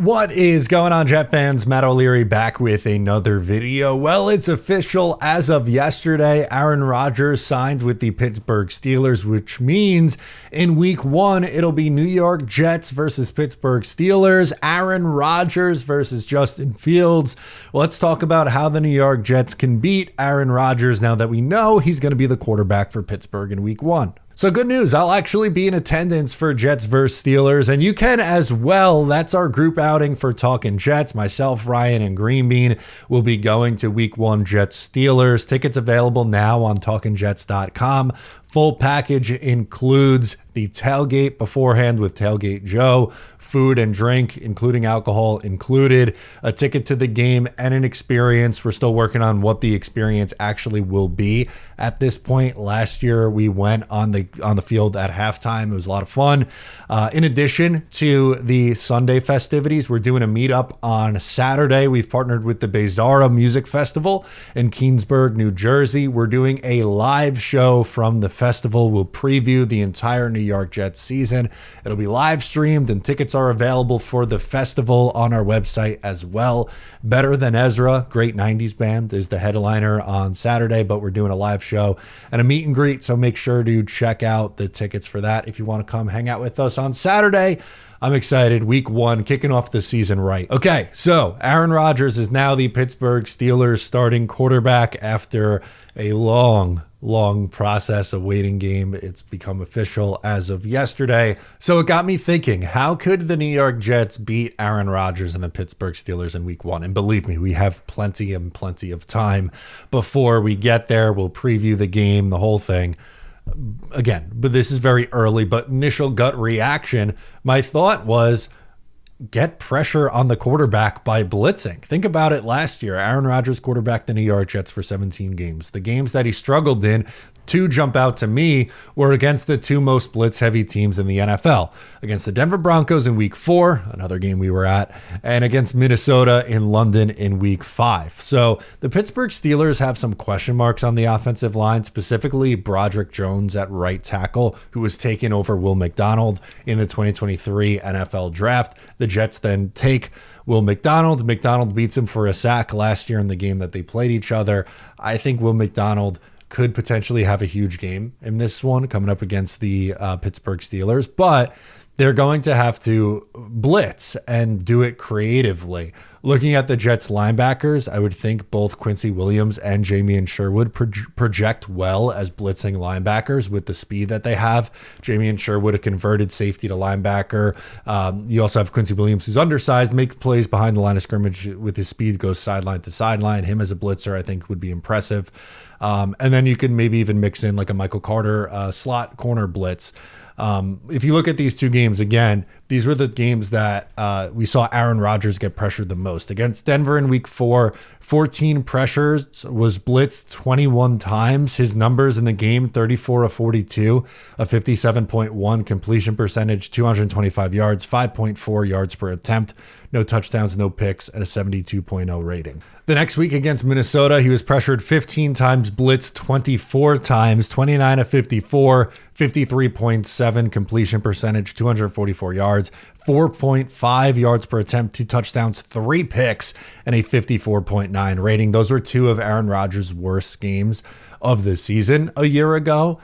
What is going on, Jet fans? Matt O'Leary back with another video. Well, it's official as of yesterday. Aaron Rodgers signed with the Pittsburgh Steelers, which means in week one, it'll be New York Jets versus Pittsburgh Steelers, Aaron Rodgers versus Justin Fields. Let's talk about how the New York Jets can beat Aaron Rodgers now that we know he's going to be the quarterback for Pittsburgh in week one. So good news, I'll actually be in attendance for Jets vs. Steelers, and you can as well. That's our group outing for Talking Jets. Myself, Ryan, and Greenbean will be going to week one Jets Steelers. Tickets available now on talkingjets.com. Full package includes the tailgate beforehand with Tailgate Joe, food and drink, including alcohol included, a ticket to the game, and an experience. We're still working on what the experience actually will be at this point. Last year, we went on the field at halftime. It was a lot of fun. In addition to the Sunday festivities, we're doing a meetup on Saturday. We've partnered with the Bezara Music Festival in Keansburg, New Jersey. We're doing a live show from the festival. We'll preview the entire New York Jets season. It'll be live streamed, and tickets are available for the festival on our website as well. Better Than Ezra, great 90s band, is the headliner on Saturday, but we're doing a live show and a meet and greet, so make sure to check out the tickets for that if you want to come hang out with us on Saturday. I'm excited. Week one, kicking off the season right. Okay, so Aaron Rodgers is now the Pittsburgh Steelers starting quarterback after a long process, a waiting game. It's become official as of yesterday. So it got me thinking, how could the New York Jets beat Aaron Rodgers and the Pittsburgh Steelers in week one? And believe me, we have plenty of time before we get there. We'll preview the game, the whole thing. Again, but this is very early, but initial gut reaction, my thought was get pressure on the quarterback by blitzing. Think about it last year. Aaron Rodgers quarterbacked the New York Jets for 17 games. The games that he struggled in, two jump out to me, were against the two most blitz-heavy teams in the NFL. Against the Denver Broncos in week 4, another game we were at, and against Minnesota in London in week 5. So the Pittsburgh Steelers have some question marks on the offensive line, specifically Broderick Jones at right tackle, who was taken over Will McDonald in the 2023 NFL Draft. The Jets then take Will McDonald. McDonald beats him for a sack last year in the game that they played each other. I think Will McDonald could potentially have a huge game in this one coming up against the Pittsburgh Steelers, but they're going to have to blitz and do it creatively. Looking at the Jets linebackers, I would think both Quincy Williams and Jamien Sherwood project well as blitzing linebackers with the speed that they have. Jamien Sherwood, a converted safety to linebacker. You also have Quincy Williams, who's undersized, make plays behind the line of scrimmage with his speed, goes sideline to sideline. Him as a blitzer, I think, would be impressive. And then you can maybe even mix in like a Michael Carter slot corner blitz. If you look at these two games, again, these were the games that we saw Aaron Rodgers get pressured the most. Against Denver in week 4, 14 pressures, was blitzed 21 times. His numbers in the game, 34 of 42, a 57.1 completion percentage, 225 yards, 5.4 yards per attempt, no touchdowns, no picks, and a 72.0 rating. The next week against Minnesota, he was pressured 15 times, blitzed 24 times, 29 of 54, 53.7 completion percentage, 244 yards, 4.5 yards per attempt, 2 touchdowns, 3 picks, and a 54.9 rating. Those were two of Aaron Rodgers' worst games of the season a year ago.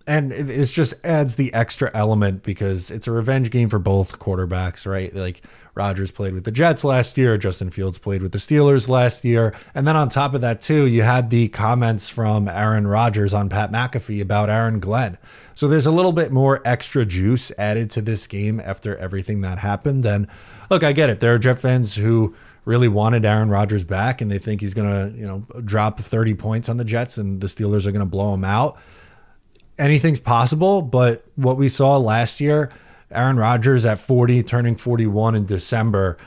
And it just adds the extra element because it's a revenge game for both quarterbacks, right? Like Rodgers played with the Jets last year, Justin Fields played with the Steelers last year. And then on top of that, too, you had the comments from Aaron Rodgers on Pat McAfee about Aaron Glenn. So there's a little bit more extra juice added to this game after everything that happened. And look, I get it. There are Jet fans who really wanted Aaron Rodgers back and they think he's going to, drop 30 points on the Jets and the Steelers are going to blow him out. Anything's possible, but what we saw last year, Aaron Rodgers at 40, turning 41 in December,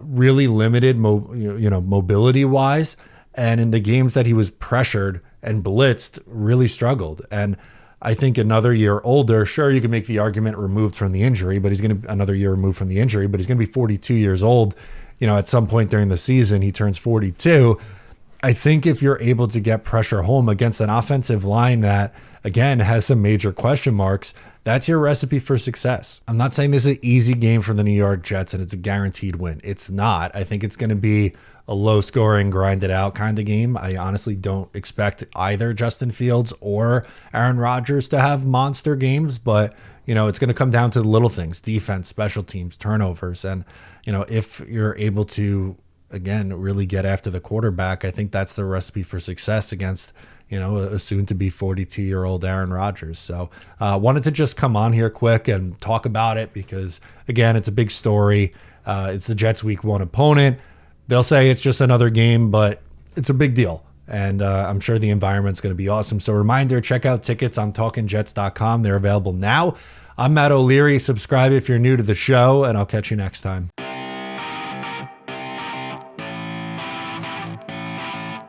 really limited, mobility-wise, and in the games that he was pressured and blitzed, really struggled. And I think another year older, sure, you can make the argument removed from the injury, but he's going to another year removed from the injury, but he's going to be 42 years old. At some point during the season, he turns 42. I think if you're able to get pressure home against an offensive line that, again, has some major question marks, that's your recipe for success. I'm not saying this is an easy game for the New York Jets and it's a guaranteed win. It's not. I think it's going to be a low scoring, grind it out kind of game. I honestly don't expect either Justin Fields or Aaron Rodgers to have monster games, but it's going to come down to the little things: defense, special teams, turnovers. And, if you're able to, again, really get after the quarterback, I think that's the recipe for success against, a soon-to-be 42-year-old Aaron Rodgers. So wanted to just come on here quick and talk about it because, again, it's a big story. It's the Jets' Week 1 opponent. They'll say it's just another game, but it's a big deal. And I'm sure the environment's going to be awesome. So reminder, check out tickets on talkingjets.com. They're available now. I'm Matt O'Leary. Subscribe if you're new to the show, and I'll catch you next time.